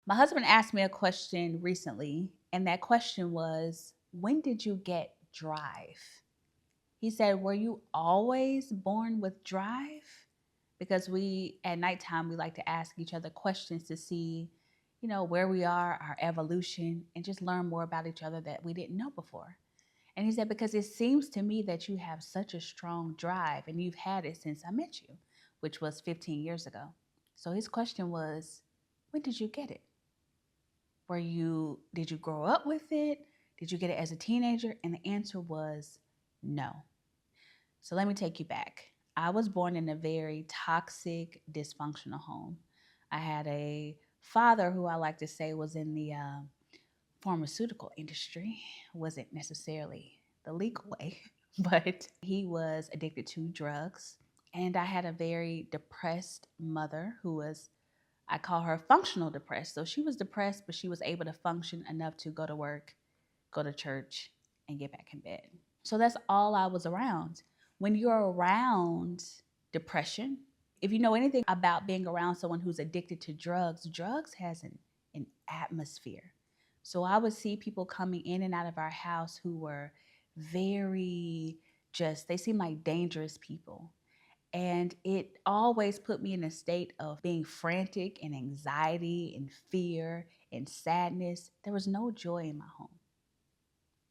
My husband asked me a question recently, and that question was, when did you get drive? He said, were you always born with drive? Because at nighttime, we like to ask each other questions to see, where we are, our evolution, and just learn more about each other that we didn't know before. And he said, because it seems to me that you have such a strong drive and you've had it since I met you, which was 15 years ago. So his question was, when did you get it? Did you grow up with it? Did you get it as a teenager? And the answer was no. So let me take you back. I was born in a very toxic, dysfunctional home. I had a father who I like to say was in the pharmaceutical industry. Wasn't necessarily the legal way, but he was addicted to drugs. And I had a very depressed mother who was, I call her functional depressed. So she was depressed, but she was able to function enough to go to work, go to church, and get back in bed. So that's all I was around. When you're around depression, if you know anything about being around someone who's addicted to drugs, drugs has an atmosphere. So I would see people coming in and out of our house who were very they seemed like dangerous people. And it always put me in a state of being frantic and anxiety and fear and sadness. There was no joy in my home.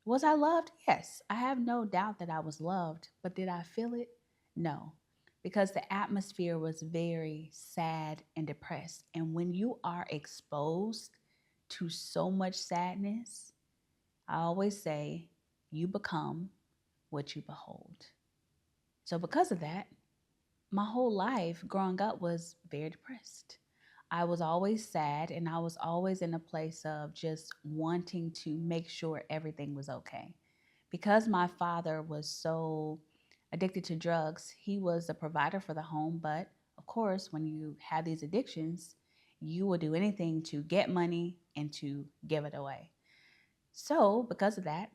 Was I loved? Yes. I have no doubt that I was loved, but did I feel it? No, because the atmosphere was very sad and depressed. And when you are exposed to so much sadness, I always say you become what you behold. So, because of that, my whole life growing up was very depressed. I was always sad and I was always in a place of just wanting to make sure everything was okay. Because my father was so addicted to drugs, he was the provider for the home. But of course, when you have these addictions, you will do anything to get money and to give it away. So, because of that,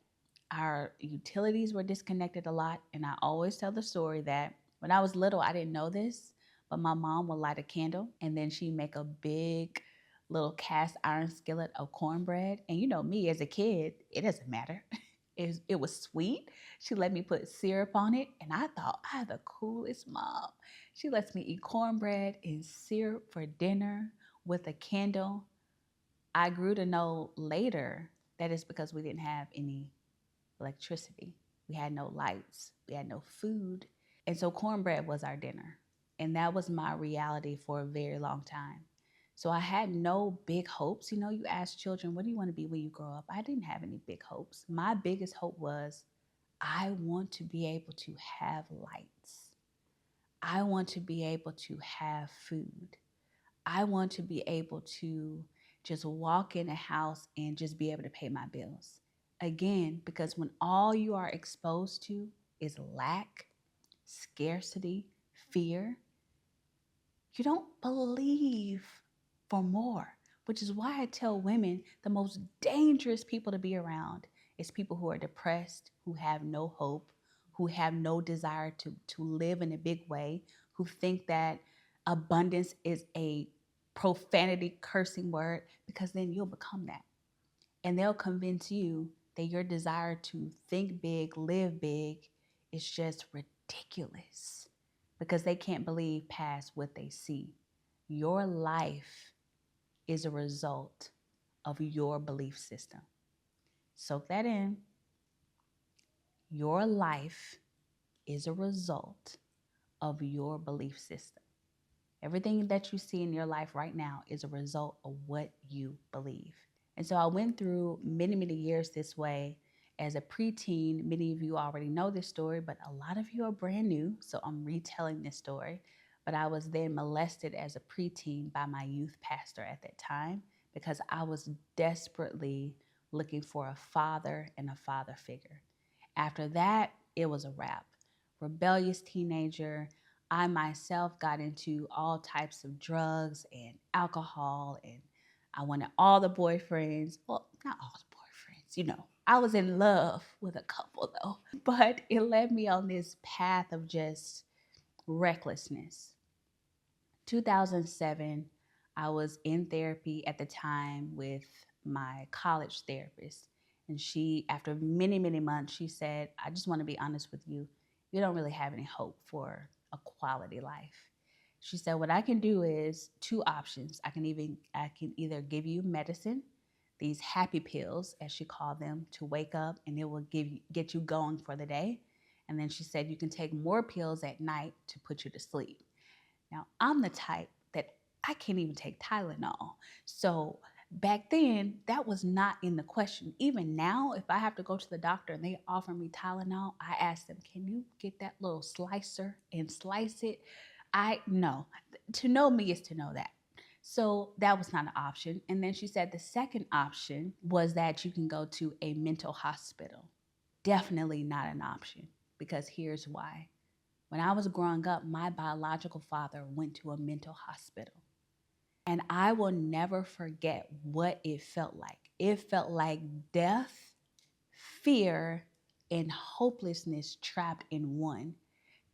our utilities were disconnected a lot. And I always tell the story that when I was little, I didn't know this, but my mom would light a candle and then she'd make a big little cast iron skillet of cornbread. And you know me as a kid, it doesn't matter. It was sweet. She let me put syrup on it, and I thought I had the coolest mom. She lets me eat cornbread and syrup for dinner with a candle. I grew to know later that it's because we didn't have any electricity. We had no lights. We had no food. And so cornbread was our dinner. And that was my reality for a very long time. So I had no big hopes. You ask children, what do you want to be when you grow up? I didn't have any big hopes. My biggest hope was I want to be able to have lights. I want to be able to have food. I want to be able to just walk in a house and just be able to pay my bills. Again, because when all you are exposed to is lack, scarcity, fear, you don't believe for more, which is why I tell women the most dangerous people to be around is people who are depressed, who have no hope, who have no desire to live in a big way, who think that abundance is a profanity cursing word, because then you'll become that. And they'll convince you that your desire to think big, live big is just ridiculous because they can't believe past what they see. Your life is a result of your belief system. Soak that in. Your life is a result of your belief system. Everything that you see in your life right now is a result of what you believe. And so I went through many, many years this way as a preteen. Many of you already know this story, but a lot of you are brand new. So I'm retelling this story. But I was then molested as a preteen by my youth pastor at that time because I was desperately looking for a father and a father figure. After that, it was a wrap. Rebellious teenager. I myself got into all types of drugs and alcohol, and I wanted all the boyfriends. Well, not all the boyfriends. I was in love with a couple though, but it led me on this path of just recklessness. 2007, I was in therapy at the time with my college therapist. And she, after many, many months, she said, I just want to be honest with you. You don't really have any hope for a quality life. She said, what I can do is two options. I can either give you medicine, these happy pills, as she called them, to wake up and it will get you going for the day. And then she said you can take more pills at night to put you to sleep. Now, I'm the type that I can't even take Tylenol. So back then, that was not in the question. Even now, if I have to go to the doctor and they offer me Tylenol, I ask them, can you get that little slicer and slice it? I know. To know me is to know that. So that was not an option. And then she said the second option was that you can go to a mental hospital. Definitely not an option because here's why. When I was growing up, my biological father went to a mental hospital. And I will never forget what it felt like. It felt like death, fear, and hopelessness trapped in one.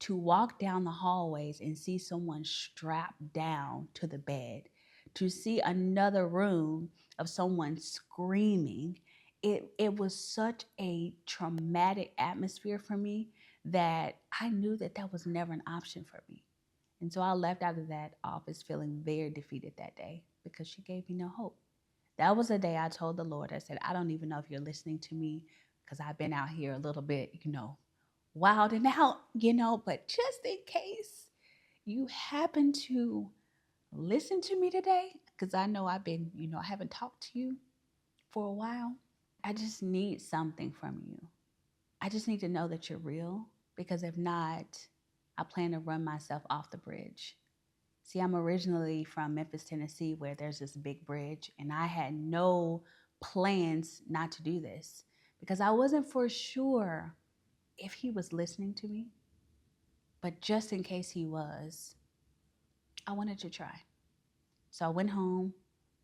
To walk down the hallways and see someone strapped down to the bed, to see another room of someone screaming, it was such a traumatic atmosphere for me that I knew that that was never an option for me. And so I left out of that office feeling very defeated that day because she gave me no hope. That was the day I told the Lord, I said, I don't even know if you're listening to me because I've been out here a little bit, wild and out, but just in case you happen to listen to me today, because I know I haven't talked to you for a while. I just need something from you. I just need to know that you're real because if not, I plan to run myself off the bridge. See, I'm originally from Memphis, Tennessee, where there's this big bridge, and I had no plans not to do this because I wasn't for sure if he was listening to me. But just in case he was, I wanted to try. So I went home.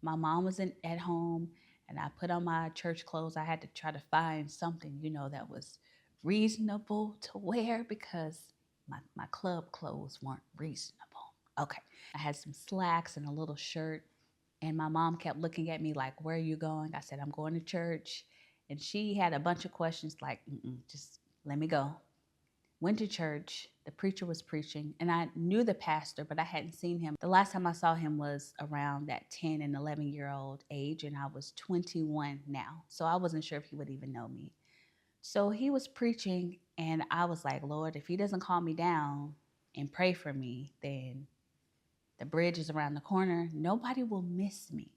My mom wasn't at home, and I put on my church clothes. I had to try to find something, that was reasonable to wear because my club clothes weren't reasonable. Okay. I had some slacks and a little shirt, and my mom kept looking at me like, where are you going? I said, I'm going to church. And she had a bunch of questions like, just let me go. Went to church. The preacher was preaching, and I knew the pastor, but I hadn't seen him. The last time I saw him was around that 10 and 11-year-old age, and I was 21 now. So I wasn't sure if he would even know me. So he was preaching, and I was like, Lord, if he doesn't calm me down and pray for me, then the bridge is around the corner. Nobody will miss me.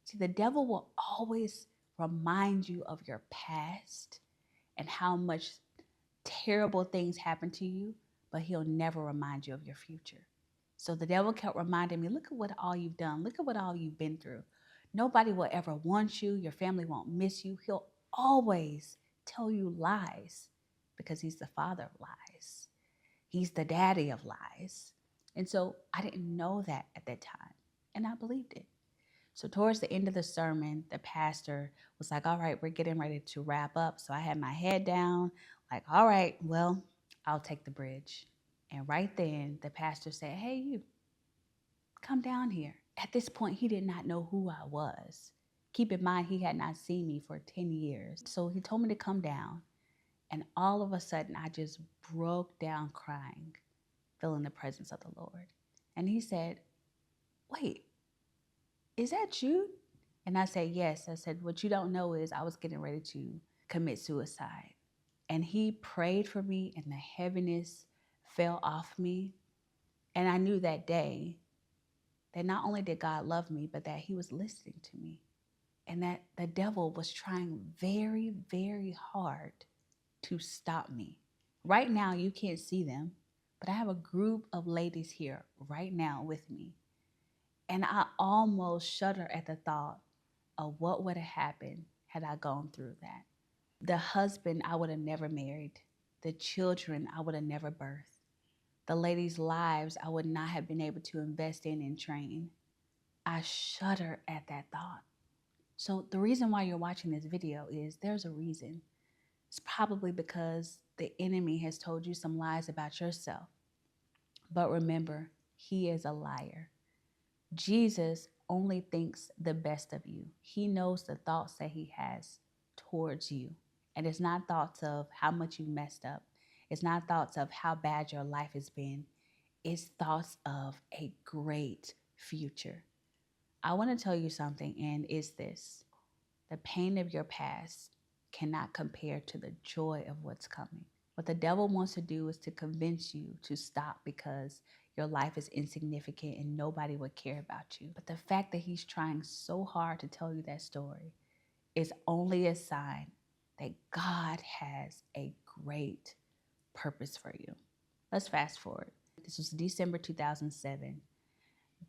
See, the devil will always remind you of your past and how much terrible things happen to you, but he'll never remind you of your future. So the devil kept reminding me, look at what all you've done. Look at what all you've been through. Nobody will ever want you. Your family won't miss you. He'll always tell you lies because he's the father of lies. He's the daddy of lies. And so I didn't know that at that time, and I believed it. So towards the end of the sermon, the pastor was like, all right, we're getting ready to wrap up. So I had my head down, like, all right, well, I'll take the bridge. And right then, the pastor said, hey, you, come down here. At this point, he did not know who I was. Keep in mind, he had not seen me for 10 years. So he told me to come down. And all of a sudden, I just broke down crying, feeling the presence of the Lord. And he said, wait, is that you? And I said, yes. I said, what you don't know is I was getting ready to commit suicide. And he prayed for me, and the heaviness fell off me. And I knew that day that not only did God love me, but that he was listening to me. And that the devil was trying very, very hard to stop me. Right now, you can't see them, but I have a group of ladies here right now with me. And I almost shudder at the thought of what would have happened had I gone through that. The husband I would have never married. The children I would have never birthed. The ladies' lives I would not have been able to invest in and train. I shudder at that thought. So the reason why you're watching this video is there's a reason. It's probably because the enemy has told you some lies about yourself. But remember, he is a liar. Jesus only thinks the best of you. He knows the thoughts that he has towards you. And it's not thoughts of how much you messed up. It's not thoughts of how bad your life has been. It's thoughts of a great future. I want to tell you something, and it's this: the pain of your past cannot compare to the joy of what's coming. What the devil wants to do is to convince you to stop because your life is insignificant and nobody would care about you. But the fact that he's trying so hard to tell you that story is only a sign that God has a great purpose for you. Let's fast forward. This was December 2007,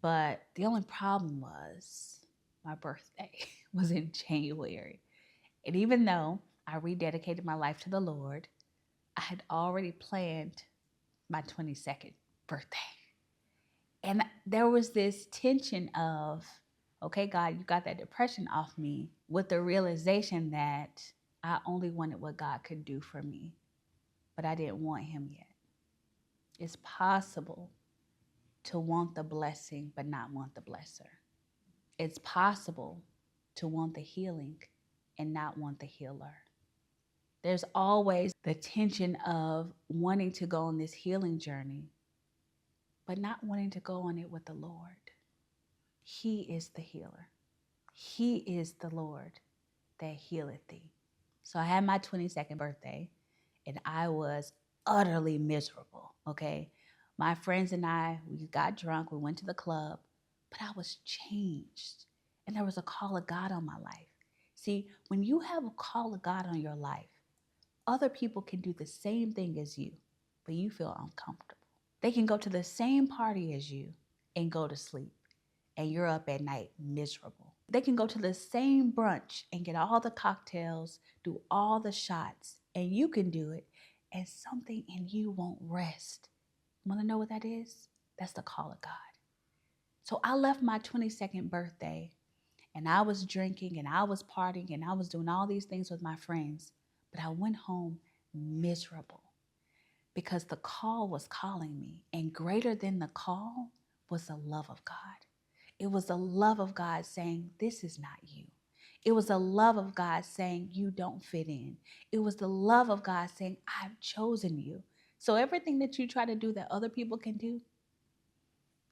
but the only problem was my birthday was in January. And even though I rededicated my life to the Lord, I had already planned my 22nd birthday. And there was this tension of, okay, God, you got that depression off me, with the realization that I only wanted what God could do for me, but I didn't want him yet. It's possible to want the blessing, but not want the blesser. It's possible to want the healing and not want the healer. There's always the tension of wanting to go on this healing journey, but not wanting to go on it with the Lord. He is the healer. He is the Lord that healeth thee. So I had my 22nd birthday and I was utterly miserable, okay? My friends and I, we got drunk, we went to the club, but I was changed. And there was a call of God on my life. See, when you have a call of God on your life, other people can do the same thing as you, but you feel uncomfortable. They can go to the same party as you and go to sleep, and you're up at night miserable. They can go to the same brunch and get all the cocktails, do all the shots, and you can do it, and something in you won't rest. Want to know what that is? That's the call of God. So I left my 22nd birthday, and I was drinking, and I was partying, and I was doing all these things with my friends, but I went home miserable because the call was calling me, and greater than the call was the love of God. It was the love of God saying, this is not you. It was the love of God saying, you don't fit in. It was the love of God saying, I've chosen you. So everything that you try to do that other people can do,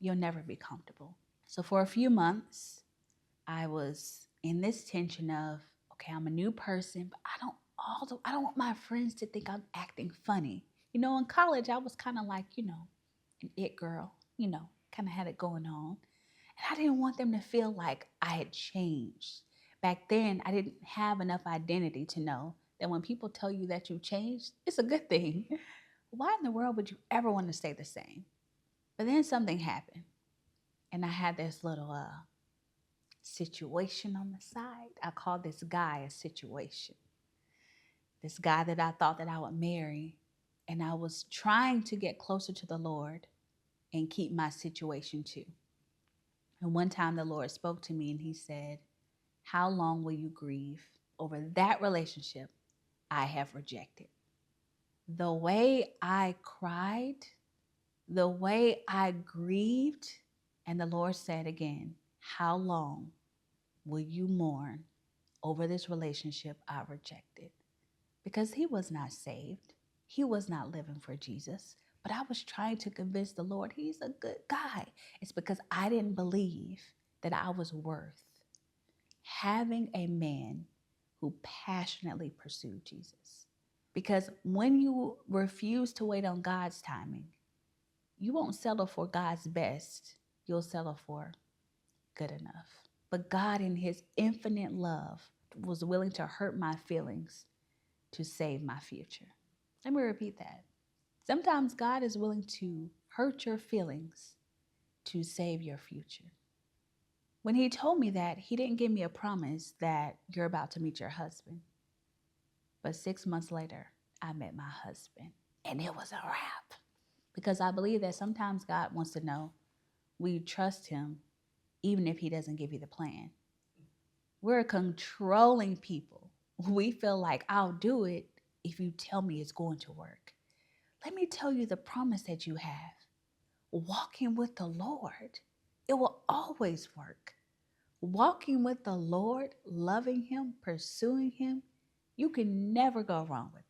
you'll never be comfortable. So for a few months, I was in this tension of, okay, I'm a new person, but I don't want my friends to think I'm acting funny. You know, in college, I was kind of like, an it girl, kind of had it going on. And I didn't want them to feel like I had changed. Back then, I didn't have enough identity to know that when people tell you that you've changed, it's a good thing. Why in the world would you ever want to stay the same? But then something happened, and I had this little situation on the side. I called this guy a situation. This guy that I thought that I would marry, and I was trying to get closer to the Lord and keep my situation too. And one time the Lord spoke to me and he said, how long will you grieve over that relationship I have rejected? The way I cried, the way I grieved, and the Lord said again, how long will you mourn over this relationship I rejected? Because he was not saved. He was not living for Jesus. But I was trying to convince the Lord he's a good guy. It's because I didn't believe that I was worth having a man who passionately pursued Jesus. Because when you refuse to wait on God's timing, you won't settle for God's best. You'll settle for good enough. But God, in his infinite love, was willing to hurt my feelings to save my future. Let me repeat that. Sometimes God is willing to hurt your feelings to save your future. When he told me that, he didn't give me a promise that you're about to meet your husband. But 6 months later, I met my husband, and it was a wrap. Because I believe that sometimes God wants to know, will you trust him even if he doesn't give you the plan? We're controlling people. We feel like I'll do it if you tell me it's going to work. Let me tell you the promise that you have. Walking with the Lord, it will always work. Walking with the Lord, loving Him, pursuing Him, you can never go wrong with